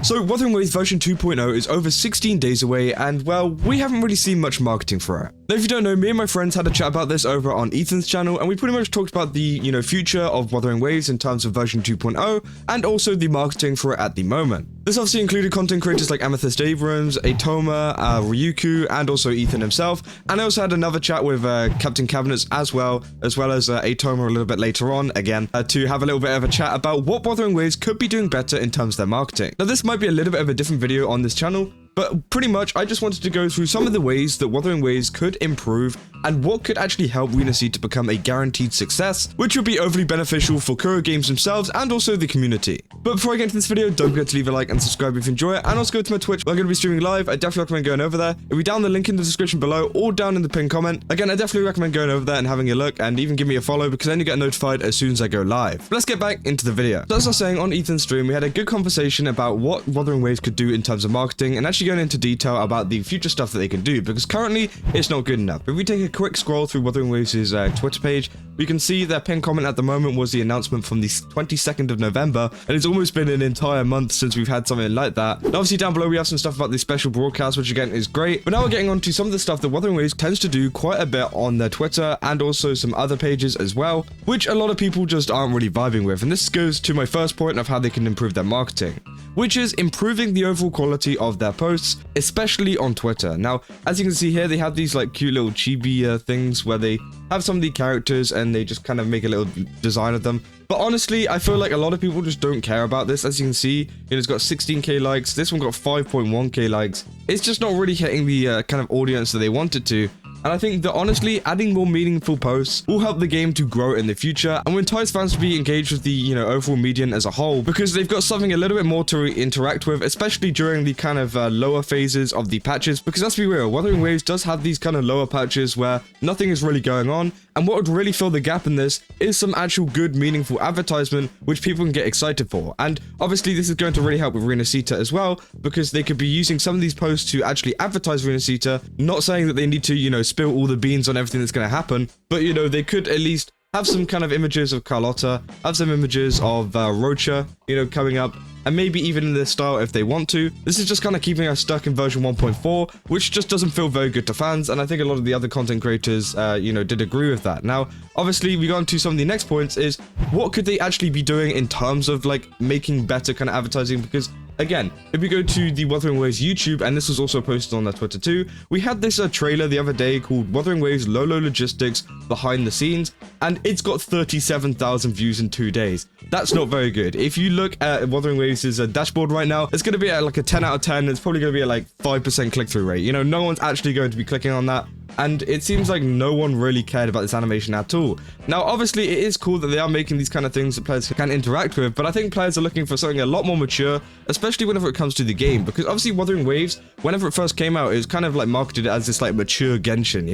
So Wuthering Waves version 2.0 is over 16 days away, and well, we haven't really seen much marketing for it. Now if you don't know, me and my friends had a chat about this over on Ethan's channel, and we pretty much talked about the, future of Wuthering Waves in terms of version 2.0, and also the marketing for it at the moment. This obviously included content creators like Amethyst Abrams, Atoma, Ryuku, and also Ethan himself, and I also had another chat with Captain Cabinets as well as Atoma a little bit later on, again, to have a little bit of a chat about what Wuthering Waves could be doing better in terms of their marketing. Now this might be a little bit of a different video on this channel, but pretty much I just wanted to go through some of the ways that Wuthering Waves could improve and what could actually help rinascita become a guaranteed success, which would be overly beneficial for Kuro Games themselves and also the community. But before I get into this video, don't forget to leave a like and subscribe if you enjoy it, and also go to my Twitch where I'm going to be streaming live. I definitely recommend going over there. It'll be down the link in the description below or down in the pinned comment. Again, I definitely recommend going over there and having a look, and even give me a follow because then you get notified as soon as I go live. But let's get back into the video. So as I was saying, on Ethan's stream, we had a good conversation about what Wuthering Waves could do in terms of marketing and actually going into detail about the future stuff that they can do, because currently it's not good enough. If we take a quick scroll through Wuthering Waves' Twitter page, we can see their pinned comment at the moment was the announcement from the 22nd of November, and it's almost been an entire month since we've had something like that. And obviously down below we have some stuff about the special broadcast, which again is great, but now we're getting on to some of the stuff that Wuthering Waves tends to do quite a bit on their Twitter and also some other pages as well, which a lot of people just aren't really vibing with. And this goes to my first point of how they can improve their marketing, which is improving the overall quality of their posts, especially on Twitter. Now, as you can see here, they have these like cute little chibi things where they have some of the characters and they just kind of make a little design of them. But honestly, I feel like a lot of people just don't care about this. As you can see, it's got 16k likes. This one got 5.1k likes. It's just not really hitting the kind of audience that they want it to. And I think that honestly, adding more meaningful posts will help the game to grow in the future and will entice fans to be engaged with the, overall medium as a whole, because they've got something a little bit more to interact with, especially during the kind of lower phases of the patches, because let's be real, Wuthering Waves does have these kind of lower patches where nothing is really going on, and what would really fill the gap in this is some actual good, meaningful advertisement which people can get excited for. And obviously this is going to really help with rinascita as well, because they could be using some of these posts to actually advertise rinascita, not saying that they need to, spill all the beans on everything that's going to happen, but they could at least have some kind of images of Carlotta, have some images of Rocha, coming up, and maybe even in their style if they want to. This is just kind of keeping us stuck in version 1.4, which just doesn't feel very good to fans, and I think a lot of the other content creators, did agree with that. Now, obviously, we go on to some of the next points is, what could they actually be doing in terms of, making better kind of advertising, because again, if we go to the Wuthering Waves YouTube, and this was also posted on their Twitter too, we had this trailer the other day called Wuthering Waves Lolo Logistics Behind the Scenes, and it's got 37,000 views in 2 days. That's not very good. If you look at Wuthering Waves' dashboard right now, it's going to be at a 10 out of 10. It's probably going to be at 5% click-through rate. No one's actually going to be clicking on that. And it seems like no one really cared about this animation at all. Now, obviously, it is cool that they are making these kind of things that players can interact with, but I think players are looking for something a lot more mature, especially whenever it comes to the game, because obviously Wuthering Waves, whenever it first came out, it was kind of marketed as this mature Genshin,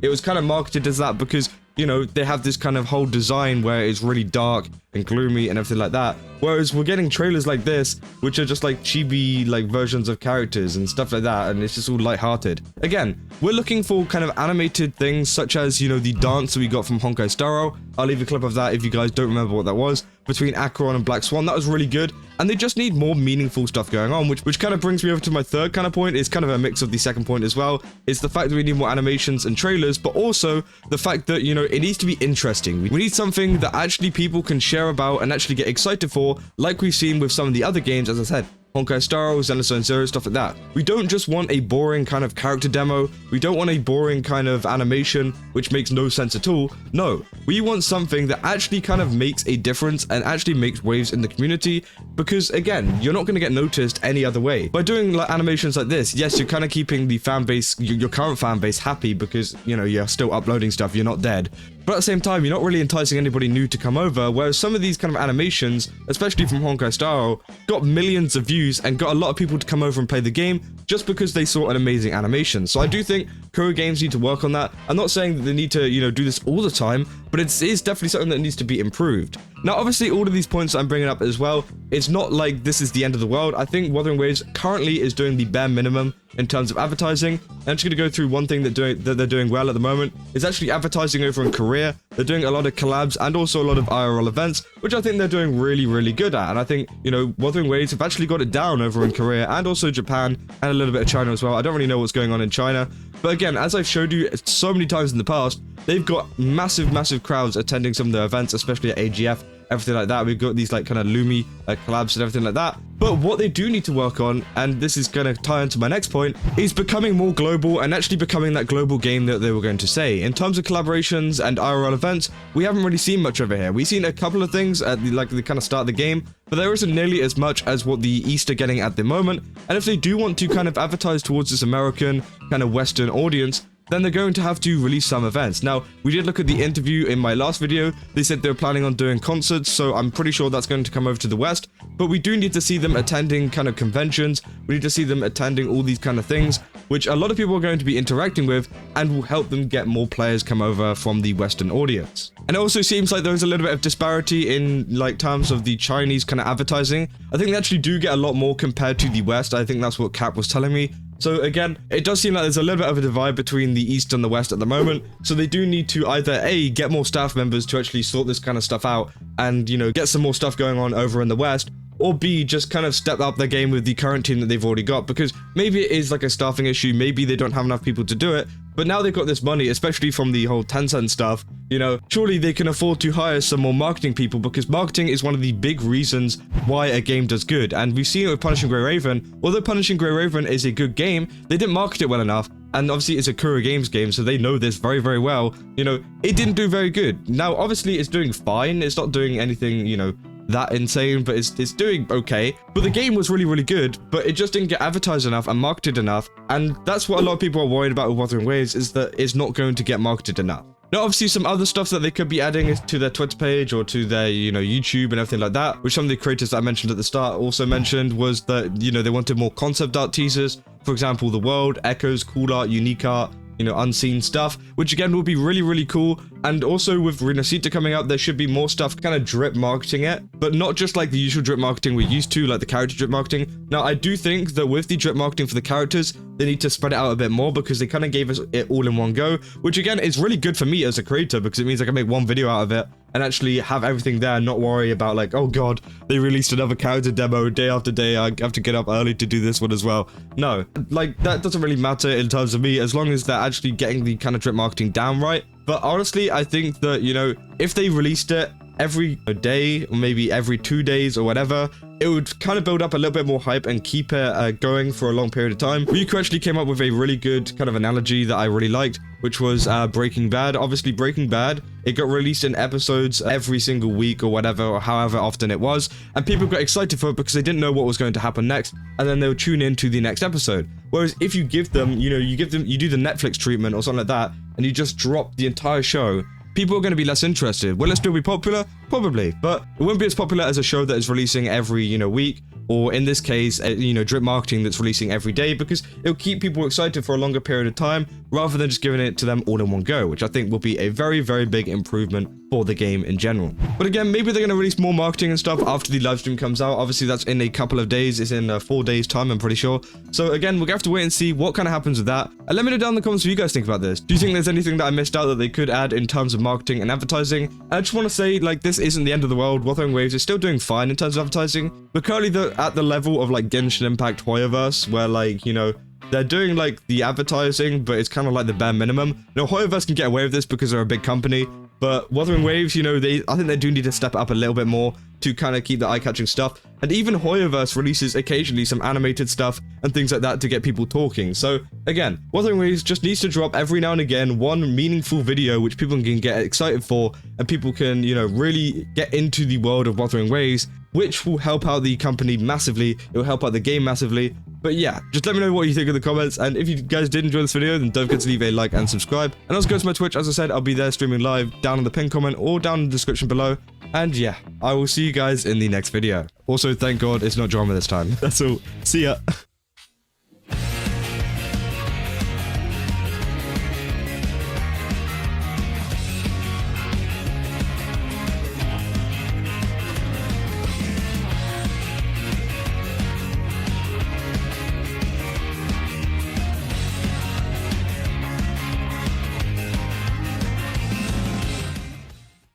It was kind of marketed as that because, they have this kind of whole design where it's really dark and gloomy and everything like that. Whereas we're getting trailers like this, which are just chibi versions of characters and stuff like that, and it's just all lighthearted. Again, we're looking for kind of animated things such as, the dance that we got from Honkai Star Rail. I'll leave a clip of that if you guys don't remember what that was, between Acheron and Black Swan. That was really good, and they just need more meaningful stuff going on, which kind of brings me over to my third kind of point. It's kind of a mix of the second point as well. It's the fact that we need more animations and trailers, but also the fact that, it needs to be interesting. We need something that actually people can share about and actually get excited for, like we've seen with some of the other games, as I said. Honkai Star Rail, Xenosaga Zero, stuff like that. We don't just want a boring kind of character demo. We don't want a boring kind of animation, which makes no sense at all. No, we want something that actually kind of makes a difference and actually makes waves in the community, because again, you're not going to get noticed any other way. By doing animations like this, yes, you're kind of keeping the fan base, your current fan base, happy because, you're still uploading stuff, you're not dead. But at the same time, you're not really enticing anybody new to come over, whereas some of these kind of animations, especially from Honkai Star Rail, got millions of views and got a lot of people to come over and play the game just because they saw an amazing animation. So I do think Kuro Games need to work on that. I'm not saying that they need to, do this all the time, but it is definitely something that needs to be improved. Now, obviously, all of these points that I'm bringing up as well, it's not like this is the end of the world. I think Wuthering Waves currently is doing the bare minimum in terms of advertising. And I'm just going to go through one thing that they're doing well at the moment is actually advertising over in Korea. They're doing a lot of collabs and also a lot of IRL events, which I think they're doing really, really good at. And I think, you know, Wuthering Waves have actually got it down over in Korea and also Japan and a little bit of China as well. I don't really know what's going on in China. But again, as I've showed you so many times in the past, they've got massive crowds attending some of their events, especially at AGF, everything like that. We've got these like kind of Lumi collabs and everything like that. But what they do need to work on, and this is going to tie into my next point, is becoming more global and actually becoming that global game that they were going to say. In terms of collaborations and IRL events, we haven't really seen much over here. We've seen a couple of things at the kind of start of the game, but there isn't nearly as much as what the East are getting at the moment. And if they do want to kind of advertise towards this American kind of Western audience, then they're going to have to release some events. Now, we did look at the interview in my last video. They said they were planning on doing concerts, so I'm pretty sure that's going to come over to the West. But we do need to see them attending kind of conventions. We need to see them attending all these kind of things, which a lot of people are going to be interacting with and will help them get more players come over from the Western audience. And it also seems like there's a little bit of disparity in like terms of the Chinese kind of advertising. I think they actually do get a lot more compared to the West. I think that's what Cap was telling me. So again, it does seem like there's a little bit of a divide between the East and the West at the moment. So they do need to either A, get more staff members to actually sort this kind of stuff out and, you know, get some more stuff going on over in the West, or B, just kind of step up their game with the current team that they've already got, because maybe it is like a staffing issue, maybe they don't have enough people to do it, but now they've got this money, especially from the whole Tencent stuff, you know, surely they can afford to hire some more marketing people, because marketing is one of the big reasons why a game does good. And we've seen it with Punishing Grey Raven. Although Punishing Grey Raven is a good game, they didn't market it well enough. And obviously it's a Kuro Games game, so they know this very, very well. You know, it didn't do very good. Now, obviously it's doing fine. It's not doing anything, you know, that insane, but it's doing okay. But the game was really, really good, but it just didn't get advertised enough and marketed enough. And that's what a lot of people are worried about with Wuthering Waves, is that it's not going to get marketed enough. Now, obviously, some other stuff that they could be adding to their Twitter page or to their, you know, YouTube and everything like that, which some of the creators that I mentioned at the start also mentioned, was that, you know, they wanted more concept art teasers. For example, the world, echoes, cool art, unique art, you know, unseen stuff, which again will be really, really cool. And also with rinascita coming out, there should be more stuff kind of drip marketing it, but not just like the usual drip marketing we're used to, like the character drip marketing. Now, I do think that with the drip marketing for the characters, they need to spread it out a bit more, because they kind of gave us it all in one go, which again is really good for me as a creator, because it means I can make one video out of it and actually have everything there and not worry about like, oh god, they released another character demo day after day, I have to get up early to do this one as well. No, like that doesn't really matter in terms of me, as long as they're actually getting the kind of drip marketing down right. But honestly, I think that, you know, if they released it every day or maybe every 2 days or whatever, it would kind of build up a little bit more hype and keep it going for a long period of time. Riku actually came up with a really good kind of analogy that I really liked, which was Breaking Bad. Obviously, Breaking Bad, it got released in episodes every single week or whatever, or however often it was, and people got excited for it because they didn't know what was going to happen next, and then they would tune in to the next episode. Whereas if you give them, you know, you do the Netflix treatment or something like that, and you just drop the entire show, people are going to be less interested. Will it still be popular? Probably, but it won't be as popular as a show that is releasing every, you know, week, or in this case, you know, drip marketing that's releasing every day, because it'll keep people excited for a longer period of time, rather than just giving it to them all in one go, which I think will be a very, very big improvement for the game in general. But again, maybe they're going to release more marketing and stuff after the live stream comes out. Obviously, that's in a couple of days. It's in 4 days time, I'm pretty sure. So again, we're going to have to wait and see what kind of happens with that. And let me know down in the comments what you guys think about this. Do you think there's anything that I missed out that they could add in terms of marketing and advertising? And I just want to say, like, this isn't the end of the world. Wuthering Waves is still doing fine in terms of advertising, but currently they're at the level of like Genshin Impact Hoyoverse, where like, you know, they're doing like the advertising, but it's kind of like the bare minimum. Now, Hoyoverse can get away with this because they're a big company, but Wuthering Waves, you know, I think they do need to step it up a little bit more to kind of keep the eye-catching stuff. And even Hoyoverse releases occasionally some animated stuff and things like that to get people talking. So again, Wuthering Waves just needs to drop every now and again one meaningful video which people can get excited for, and people can, you know, really get into the world of Wuthering Waves, which will help out the company massively. It will help out the game massively. But yeah, just let me know what you think in the comments. And if you guys did enjoy this video, then don't forget to leave a like and subscribe. And also go to my Twitch. As I said, I'll be there streaming live down in the pinned comment or down in the description below. And yeah, I will see you guys in the next video. Also, thank God it's not drama this time. That's all. See ya.